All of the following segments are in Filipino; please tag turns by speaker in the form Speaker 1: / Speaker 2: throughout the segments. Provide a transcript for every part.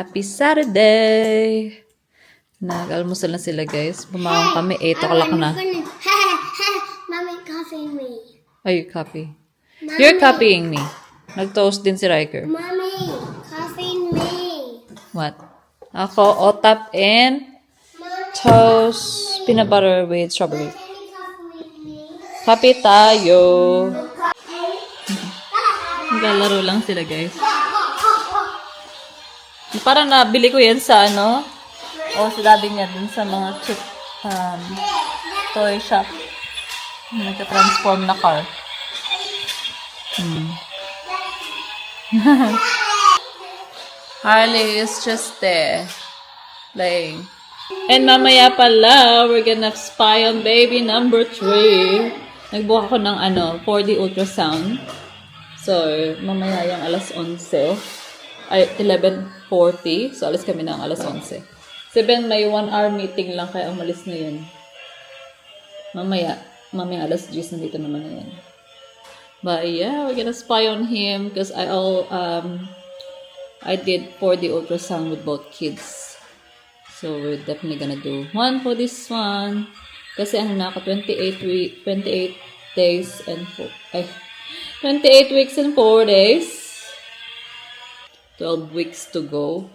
Speaker 1: Happy Saturday! Nag-almusal na sila guys. Bumawang kami 8 o'clock na.
Speaker 2: Mommy copying me.
Speaker 1: Are you copy?
Speaker 2: Mommy.
Speaker 1: You're copying me. Nag-toast din si Riker.
Speaker 2: Mommy, copying me.
Speaker 1: What? Ako, otap and toast peanut butter with strawberry. Copy tayo. Naglalaro lang sila guys. Parang nabili ko yan sa ano. O sa daddy niya dun sa mga cheap toy shop. Nagka-transform na car. Harley is just there. Laying. And mamaya pala, we're gonna spy on baby number 3. Nagbuka ko ng 4D ultrasound. So, mamaya yung alas 11. Ay, 11:40. So, alis kami ng alas 11. 7, may 1 hour meeting lang kaya umalis na yun. Mamaya alas 10 nandito naman na yan. But yeah, we're gonna spy on him because I did 4D ultrasound with both kids. So, we're definitely gonna do one for this one. Kasi naka 28 days and 28 weeks and 4 days. 12 weeks to go.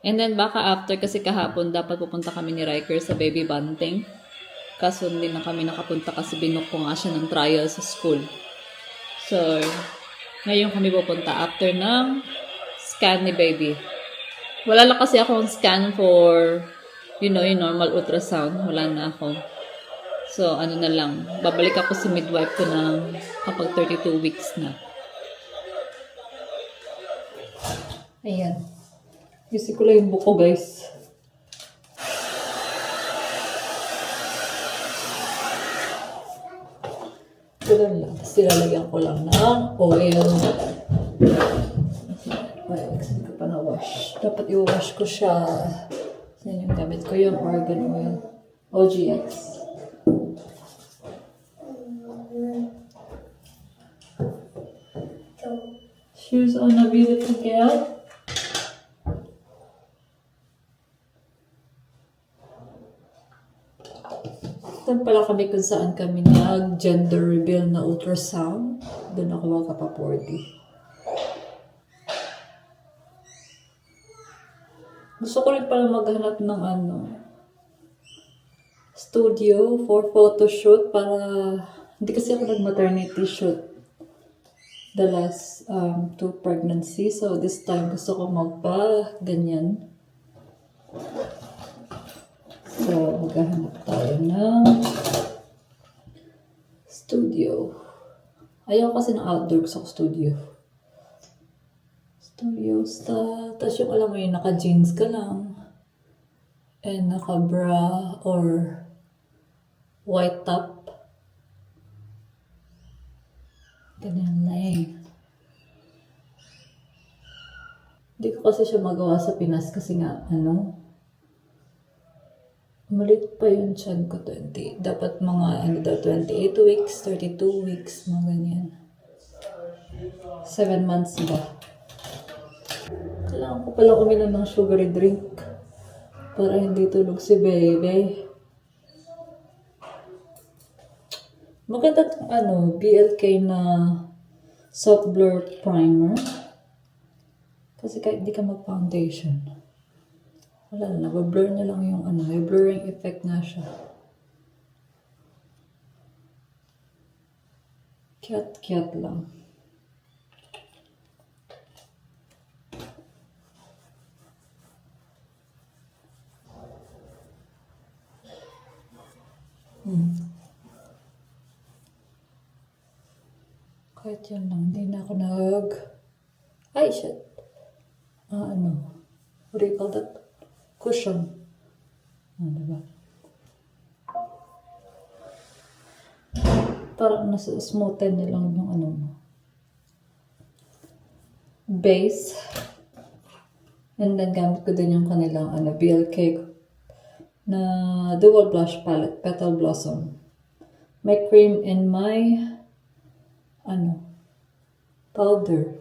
Speaker 1: And then baka after, kasi kahapon dapat pupunta kami ni Riker sa baby banting. Kaso hindi na kami nakapunta kasi binuk ko nga siya ng trial sa school. So, ngayon kami pupunta after ng scan ni baby. Wala lang kasi akong scan for, yung normal ultrasound. Wala na ako. So, na lang. Babalik ako sa midwife ko ng kapag 32 weeks na. Ayan. Kasi ko lang yung buko, guys. Ito lang. Tapos nilalagyan ko lang ng oil. Ay, hindi ko pa na-wash. Dapat i-wash ko siya. Yan yung gamit ko, yung argan oil. OGX. Shoes on a beautiful girl. Doon pala kami kung saan kami nag-gender reveal na ultrasound. Doon ako magkapa-40. Gusto ko rin pala maghanap ng studio for photoshoot para hindi kasi ako nag-maternity shoot the last 2 pregnancy. So this time gusto ko magpa-ganyan. So, maghahanap tayo ng studio. Ayaw kasi ng outdoor sa studio. Studio style. Tapos yung alam mo yung naka-jeans ka lang. And naka-bra or white top. Ganyan na eh. Hindi ko kasi siya magawa sa Pinas kasi nga, malit pa yung tiyan ko, 20. Dapat mga, 28 weeks, 32 weeks, mga ganyan. 7 months ba? Kailangan ko pala uminom ng sugary drink para hindi tulog si baby. Maganda itong BLK na soft blur primer. Kasi kahit hindi ka mag-foundation, wala na, blur na lang yung may blurring effect na siya. Cute lang. Kahit yun lang, hindi na ako ay, shit. What do you call that? Cushion. Diba? Parang nasa smoothen niya lang yung base. And then gamit ko din yung kanilang BLK na dual blush palette, Petal Blossom. My cream and my powder.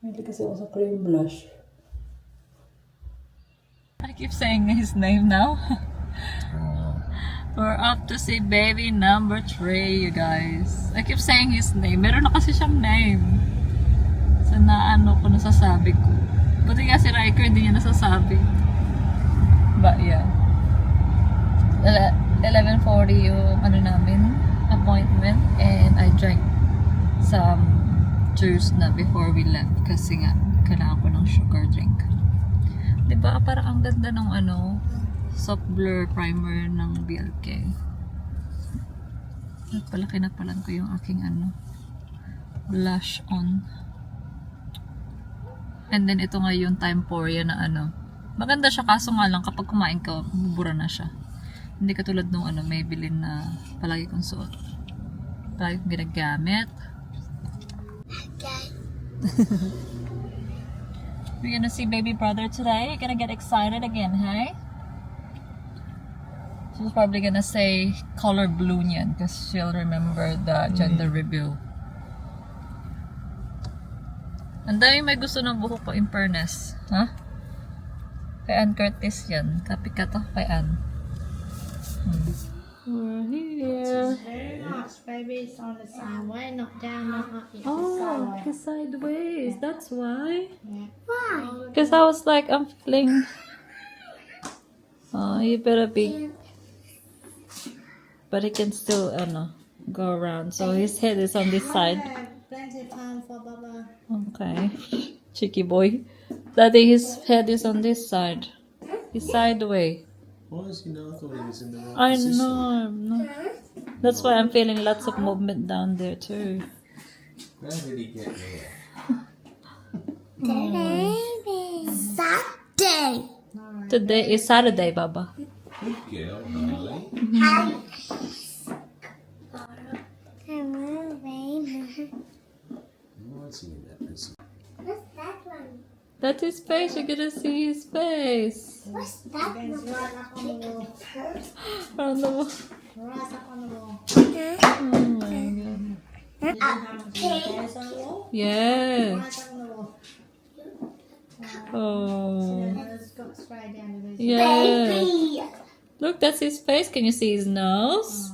Speaker 1: Hindi kasi ako sa cream blush. I keep saying his name now. We're up to see baby number 3, you guys. I keep saying his name. Meron na kasi siyang name. So, naano ko, nasasabi ko. Buti nga si Riker, hindi niya nasasabi. But, yeah. 11:40 yung ano namin, appointment. And I drank some juice na before we left. Kasi nga, kailangan ko ng sugar drink. Diba? Parang ang ganda ng ano, soft blur primer ng BLK. At pala kinapalan ko yung aking ano, blush on. And then ito nga yung Timeporia na ano. Maganda siya kaso nga lang kapag kumain ka, bubura na siya. Hindi katulad nung ano, Maybelline na palagi kong suot. Palagi kong ginagamit. We're gonna see baby brother today. You're gonna get excited again, hey? She's probably gonna say color blue niyan because she'll remember the gender reveal. Ang dami may gusto ng buhok ko in fairness. Huh? Kay Ann Curtis yan. Copy ka to kay Ann. We're here.
Speaker 3: Very nice, baby. It's on the side way, not down, not up. It's
Speaker 1: Oh,
Speaker 3: the
Speaker 1: it's sideways. That's why.
Speaker 3: Yeah.
Speaker 2: Why?
Speaker 1: Because I was like, I'm feeling. Oh, you better be. But he can still, go around. So his head is on this side.
Speaker 3: Plenty of time for Baba.
Speaker 1: Okay. Cheeky boy. Daddy, his head is on this side. He's sideways.
Speaker 4: Why is he now? I thought he was in the right
Speaker 1: I
Speaker 4: position.
Speaker 1: know. No. That's why I'm feeling lots of movement down there too.
Speaker 4: How did he get there?
Speaker 2: Saturday.
Speaker 1: Today is Saturday, Baba.
Speaker 4: Good girl, Riley.
Speaker 2: I'm moving.
Speaker 4: Why is he in that position?
Speaker 2: What's that one?
Speaker 1: That's his face. You're gonna see his face.
Speaker 2: What's that
Speaker 3: Ben's
Speaker 2: one?
Speaker 3: right up on the wall.
Speaker 1: Oh no.
Speaker 3: Right up on the wall.
Speaker 1: Oh my god.
Speaker 3: Did you have there's on the wall?
Speaker 1: Yeah.
Speaker 3: Right up on the wall.
Speaker 1: Oh.
Speaker 3: It's got straight down to this.
Speaker 1: Yeah.
Speaker 2: Baby.
Speaker 1: Look, that's his face. Can you see his nose?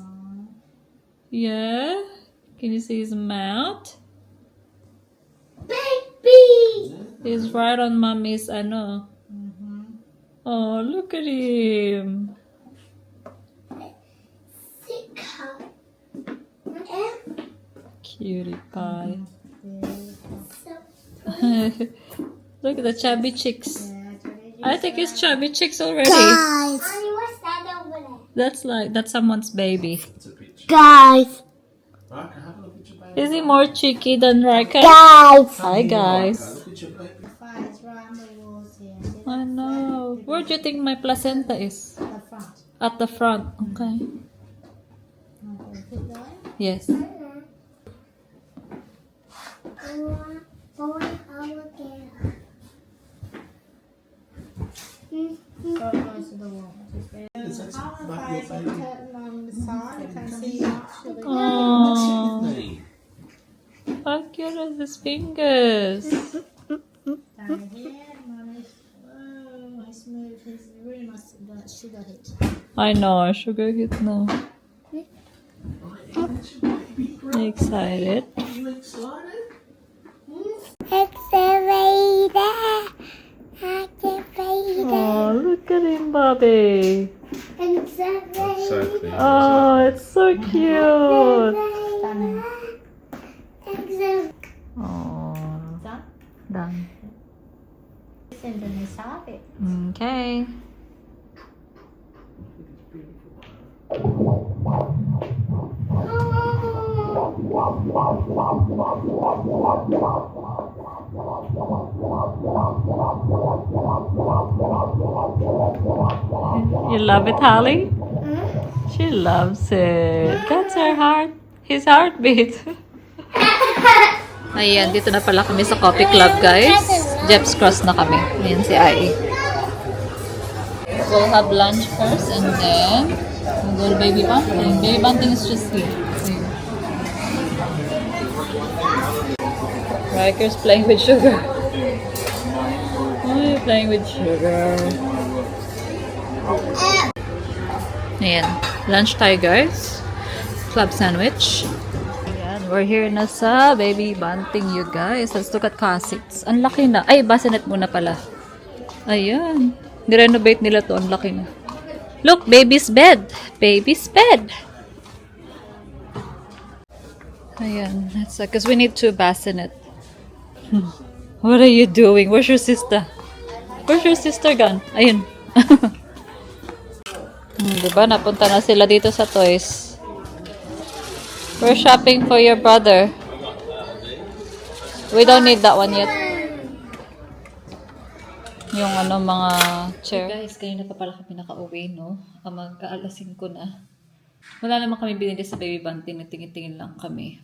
Speaker 1: Yeah. Can you see his mouth?
Speaker 2: Baby.
Speaker 1: He's right on mommy's, I know. Oh, look at him.
Speaker 2: Sicko.
Speaker 1: Cutie pie.
Speaker 2: So
Speaker 1: Look at the chubby cheeks.
Speaker 3: Yeah, it's really
Speaker 1: I think it's chubby cheeks already.
Speaker 2: Guys. Mommy, what's that over there?
Speaker 1: That's someone's baby.
Speaker 4: It's a picture.
Speaker 2: Guys.
Speaker 4: Right, can I have a look at your baby?
Speaker 1: Is he more cheeky than Riker?
Speaker 2: Guys.
Speaker 1: Hi guys.
Speaker 4: Look at your baby.
Speaker 3: fine. It's right on the walls here. See
Speaker 1: I know. Where do you think my placenta is?
Speaker 3: the front.
Speaker 1: At the front. Okay.
Speaker 3: Okay, keep going.
Speaker 1: Yes.
Speaker 3: So close to the wall. Just there.
Speaker 4: Is that
Speaker 3: On the
Speaker 4: like your
Speaker 3: face and
Speaker 4: baby?
Speaker 3: curtain on the side. You can see actually.
Speaker 1: Oh,
Speaker 4: Hey.
Speaker 1: how cute are his fingers?
Speaker 3: Down here, mommy's. Oh, he's moved. He's really must have got sugar hit.
Speaker 1: I know, sugar hit now. Excited.
Speaker 4: Are you excited?
Speaker 2: Accelerator. Accelerator.
Speaker 1: Oh, look at him, Bobby.
Speaker 2: Accelerator.
Speaker 1: Oh, it's so cute.
Speaker 2: Accelerator.
Speaker 1: Oh,
Speaker 3: Done?
Speaker 1: done.
Speaker 3: And then they stop it.
Speaker 1: Okay. You love it, Holly? She loves it. That's her heart. His heartbeat. Ayan, dito na pala kami sa coffee club, guys. Jeff's Cross na kami. Ayan si IE. We'll have lunch first and then we'll go to Baby Bunting. Baby Bunting is just here. Ayan. Riker's playing with sugar. Playing with sugar. Ayan. Lunch tayo, guys. Club sandwich. Ayan. We're here na sa Baby Bunting, you guys. Let's look at closets. Ang laki na. Ay, bassinet muna pala. Ayan. Nirenovate nila to. Ang laki na. Look, baby's bed. Baby's bed. Ayan. That's because we need 2 bassinet. What are you doing? Where's your sister? Where's your sister gone? Ayun. Diba? Napunta na sila dito sa toys. We're shopping for your brother. We don't need that one yet. Yung mga chair. Okay guys, kanina pa pala kami nakauwi, no? Magka-alas 5 na. Wala naman kami binili sa Baby Bunting. Tingin-tingin lang kami.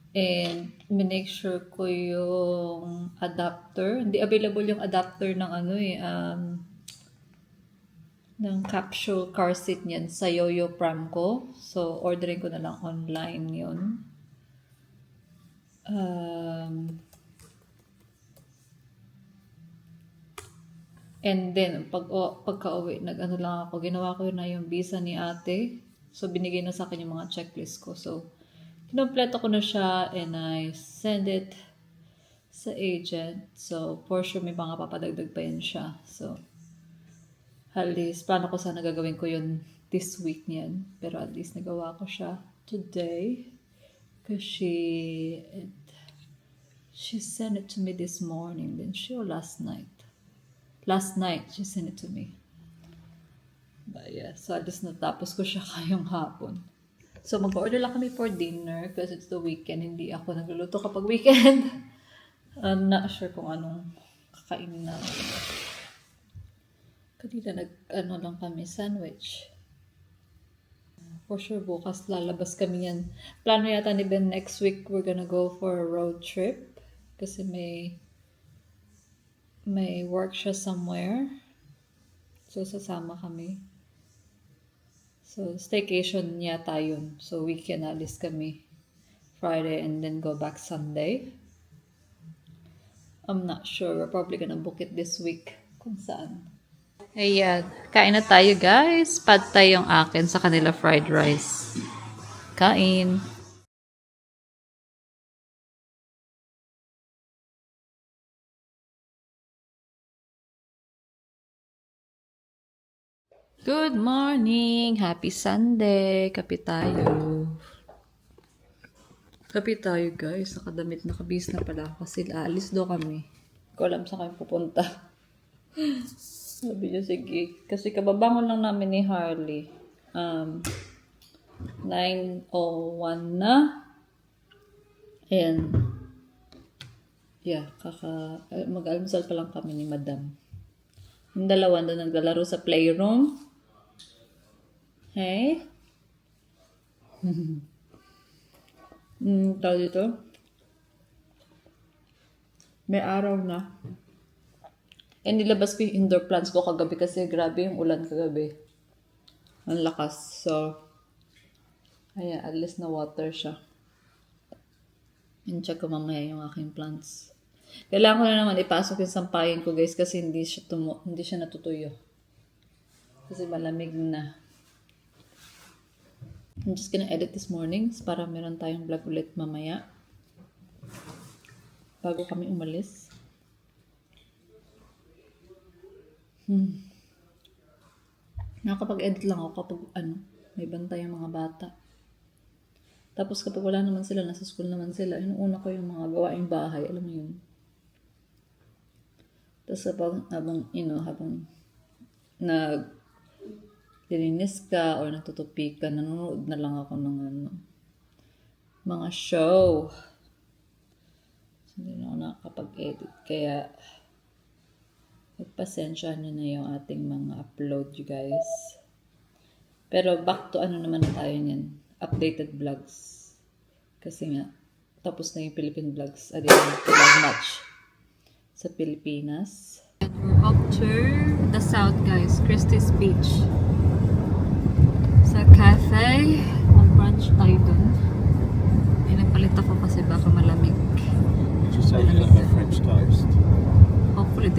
Speaker 1: And make sure ko yung adapter. Hindi available yung adapter ng ng capsule car seat niyan sa Yoyo Pramco. So, ordering ko na lang online yun. And then, pagka-uwi, lang ako. Ginawa ko na yung visa ni ate. So, binigay na sa akin yung mga checklist ko. So, kinumpleto ko na siya and I send it sa agent. So, for sure may mga papadagdag pa yan siya. So, at least, plano ko sana gagawin ko yun this week niyan. Pero at least nagawa ko siya today. Because she sent it to me this morning. Then last night. Last night, she sent it to me. But yeah, so at least natapos ko siya kayong hapon. So, mag-order lang kami for dinner because it's the weekend. Hindi ako nagluluto kapag weekend. I'm not sure kung anong kakainin na. Kanina lang kami, sandwich. For sure, bukas lalabas kami yan. Plano yata ni Ben next week, we're gonna go for a road trip. Kasi may work siya somewhere. So, sasama kami. So, staycation yata yun. So, weekend alis kami Friday and then go back Sunday. I'm not sure. We're probably gonna book it this week kung saan. Ayan. Kain na tayo, guys. Pad thai yung akin sa kanila fried rice. Kain. Good morning! Happy Sunday! Kape tayo. Kape tayo, guys. Nakadamit, nakabis na pala ako kasi aalis do kami. Hindi ko alam saan kami pupunta. Sabi niya, sige. Kasi kababangon lang namin ni Harley. 9:01 na. And, yeah, mag-almusal pa lang kami ni Madam. Yung dalawa na naglalaro sa playroom. Hey? Tawag dito? May araw na. Eh, nilabas ko yung indoor plants ko kagabi kasi grabe yung ulan kagabi. Ang lakas. So, ayan, at least na water siya. In-check ko mamaya yung aking plants. Kailangan ko na naman ipasok yung sampayin ko, guys, kasi hindi siya natutuyo. Kasi malamig na. I'm just gonna edit this morning para meron tayong vlog ulit mamaya. Bago kami umalis. Nakakapag-edit lang ako kapag may bantay yung mga bata. Tapos kapag wala naman sila, nasa school naman sila, inuuna ko yung mga gawaing bahay, alam mo yun. Tapos habang nilinis ka or natutupi ka, nanonood na lang ako ng mga show. So, hindi na ako nakakapag-edit. Kaya, magpasensyahan nyo na yung ating mga upload, you guys. Pero back to naman na tayo niyan. Updated vlogs. Kasi nga, tapos na yung Philippine vlogs. I didn't vlog much sa Pilipinas. And we're up to the south, guys. Christie's Beach. Sa cafe. Mag-brunch tayo dun. Nagpalit ako kasi baka malamig.
Speaker 4: Just say you got no French toast.
Speaker 1: Hopefully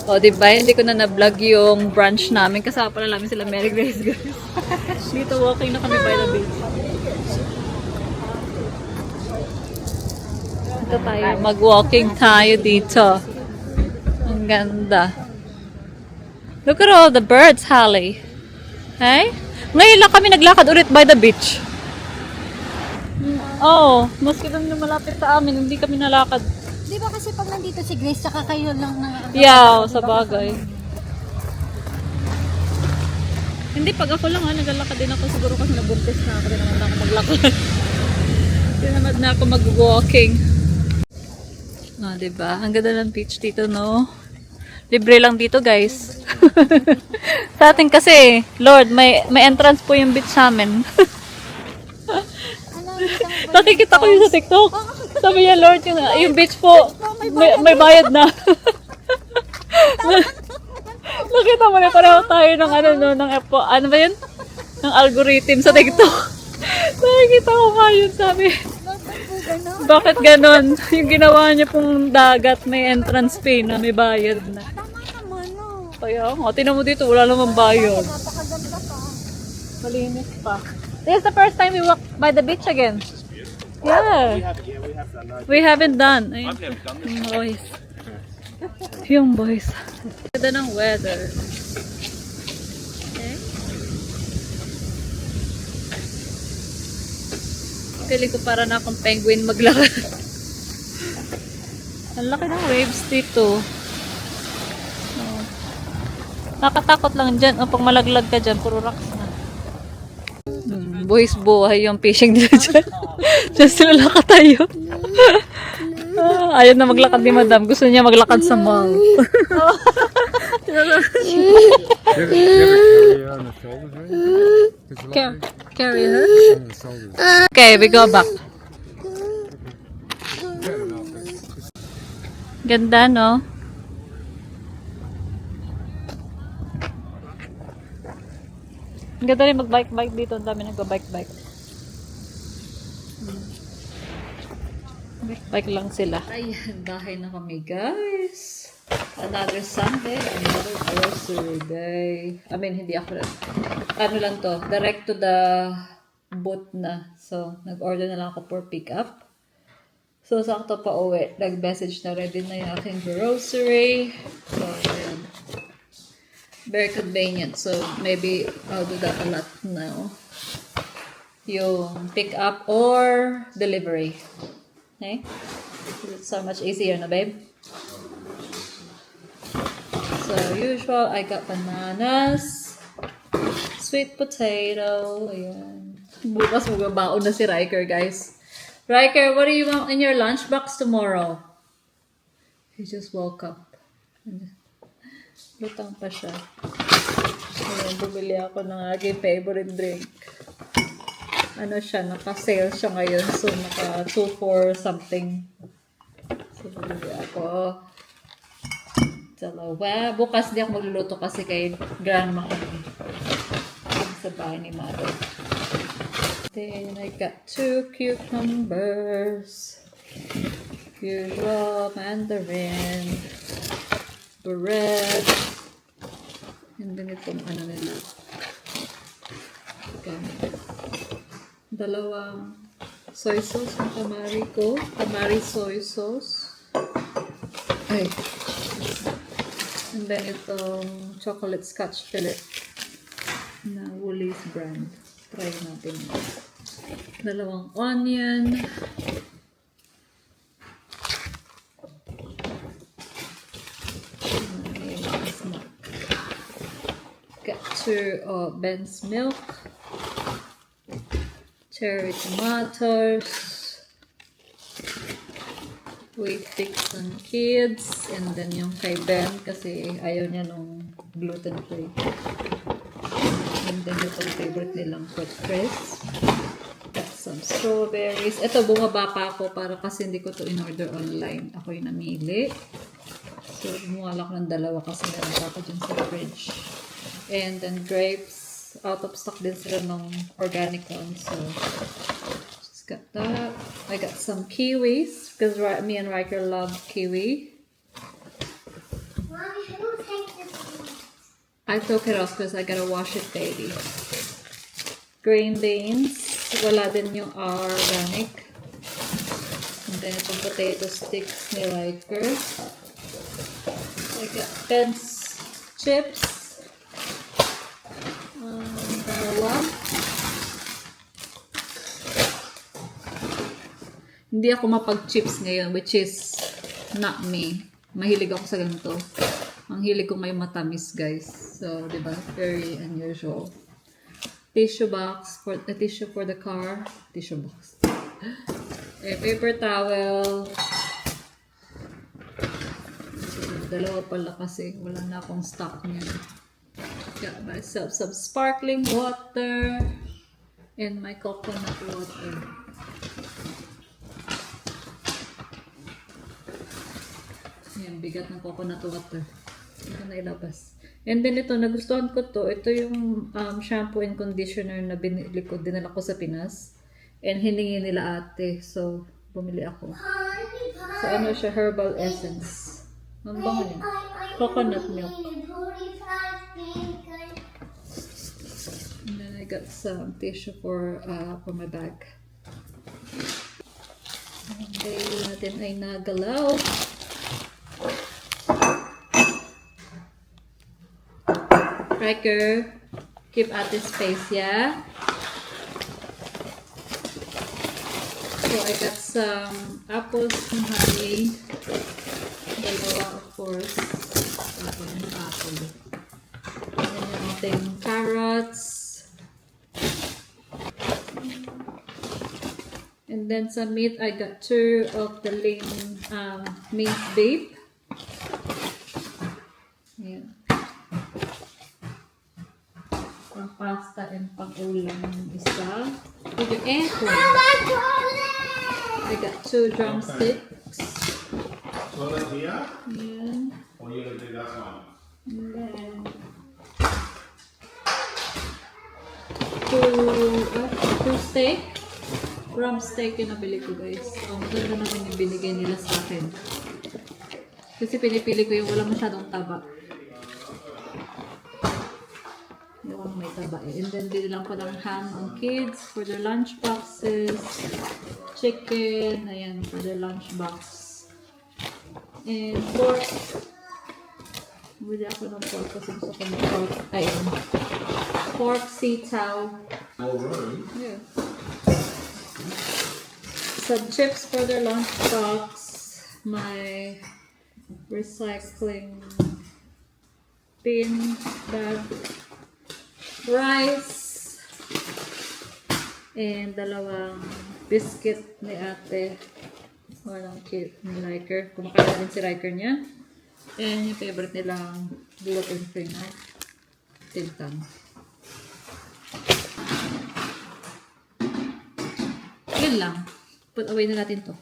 Speaker 1: O, diba? Hindi ko na na-vlog yung brunch namin. Kasama pala namin sila Mary Grace, guys. Dito walking na kami by the beach. Ito tayo. Mag-walking tayo dito. Ang ganda. Look at all the birds, Hallie. Hey? Ngayon lang kami naglakad ulit by the beach. Oo. Maski lang na malapit sa amin, hindi kami nalakad.
Speaker 3: Di ba kasi pag nandito si Grace, tsaka kayo lang na...
Speaker 1: Yeah, sa bagay. Hindi, pag ako lang naglalakad din ako. Siguro kasi nabuntis na ako. Hindi naman na ako maglakad. Hindi naman na ako mag-walking. No, diba? Ang ganda ng beach dito, no? Libre lang dito, guys. Sa atin kasi, Lord, may entrance po yung beach sa amin. Nakikita ko yun sa TikTok. Sabi niya, Lord, yung beach po, may bayad na. Nakita mo na pareho tayo ng ano ba yun? Ng algorithm sa TikTok. Nakikita ko nga yun, sabi. Bakit ganon? Yung ginawa niya pong dagat, may entrance fee na may bayad na.
Speaker 3: Tama naman, no?
Speaker 1: Kaya nga, tinan mo dito, wala namang bayad.
Speaker 3: Napakaganda pa.
Speaker 1: Malinis pa. This is the first time we walk by the beach again. Yeah. We haven't done. Ayun. Yung boys. Yung boys. Ganda ng weather. Okay. Feeling ko para na akong penguin maglakad. Ang laki ng waves dito. Oh. Nakatakot lang dyan. O, pag malaglag ka dyan, puro rocks na. Boys buhay yung fishing dito dyan. Diyan sila lakatayo. Ayaw na maglakad ni Madam. Gusto niya maglakad sa mall. Carry her? Okay, we go back. Ganda, no? Ang ganda rin mag-bike-bike dito. Ang dami nagba-bike-bike. Bike lang sila. Ayan, bahay na kami, guys. Another Sunday, another grocery day. I mean, hindi ako ano lang to, direct to the boot na. So, nag-order na lang ako for pick-up. So, sakto pa uwi. Nag-message na ready na yung aking grocery. So, ayan. Very convenient. So, maybe I'll do that a lot now. Yung pick-up or delivery. Okay? It's so much easier na, babe? So, usual, I got bananas, sweet potato, ayan. Bukas magbabaon na si Riker, guys. Riker, what do you want in your lunchbox tomorrow? He just woke up. Lutang pa siya. Ayan, bumili ako ng aking favorite drink. Ano siya, naka-sale siya ngayon. So, naka 2 for something. So, bumili ako. Dalawa. Bukas di ako magluluto kasi kay grandma kami. Sa bahay ni mother. Then, I got 2 cucumbers. Usual mandarin. Bread. And then itong ano nila. Dalawang soy sauce ng tamari ko. Tamari soy sauce. Ay. And then itong chocolate scotch fillet na Woolies brand. Try natin. Dalawang onion. Got 2 Ben's milk. Cherry tomatoes. Wheat Bix and Kids. And then yung kay Ben kasi ayaw niya nung gluten-free. And then yung favorite nilang fruit crisp. Got some strawberries. Ito, bumaba pa ako para kasi hindi ko to in-order online. Ako yung namili. So, bumuha lang ako ng dalawa kasi meron pa ako dyan sa fridge. And then grapes. Out of stock din sila ng organic ones. So, just got that. I got some kiwis because me and Riker love kiwi.
Speaker 2: Mommy, who takes this one?
Speaker 1: I took it off because I gotta wash it daily. Green beans. Wala din yung organic. And then itong potato sticks ni Riker. I got Pence chips. Dalawa. Hindi ako mapag-chips ngayon, which is not me. Mahilig ako sa ganito. Ang hilig ko ngayon matamis, guys. So, di ba? Very unusual. Tissue box, tissue for the car. Tissue box. Paper towel. Dalawa pala kasi. Wala na akong stock niya. Got myself some sparkling water. And my coconut water. Yan, bigat ng coconut water. Ito na ilabas. And then ito, nagustuhan ko to. Ito yung shampoo and conditioner na binili ko, dinala ko sa Pinas. And hiningi nila ate. So, bumili ako. So, ano siya? Herbal essence. Ang bango niya. Coconut milk. And then I got some tissue for my bag. Okay, natin ay nagalaw. Riker, keep at this space, yeah? So I got some apples and honey. Dalawa, of course. Apple and apple. And then yung ating carrots. And then some meat. I got 2 of the lean minced beef. Yeah. Pang pasta and pang ulam yung isa. With your aircon. I got 2 drumsticks.
Speaker 4: Toilet here?
Speaker 1: Yan.
Speaker 4: Or you gonna do that one?
Speaker 1: And then 2 steak. Rum steak yung nabili ko, guys. Ang ganda naman yung binigay nila sa akin. Kasi pinipili ko yung wala masyadong taba. Yung may taba eh. And then bili lang ko ng ham ang kids for their lunch boxes. Chicken. Ayan, for their lunch box. And pork. Bili ako ng pork kasi gusto ko ng pork. Ayan. Pork sitaw.
Speaker 4: More room.
Speaker 1: Yeah. Some chips for their lunch box. My recycling bin bag. Rice. And dalawang biscuit ni ate. Walang cute ni Riker. Kumakain din si Riker niya. And yung favorite nilang gluten-free na tintang. Yun lang. Put away na natin to.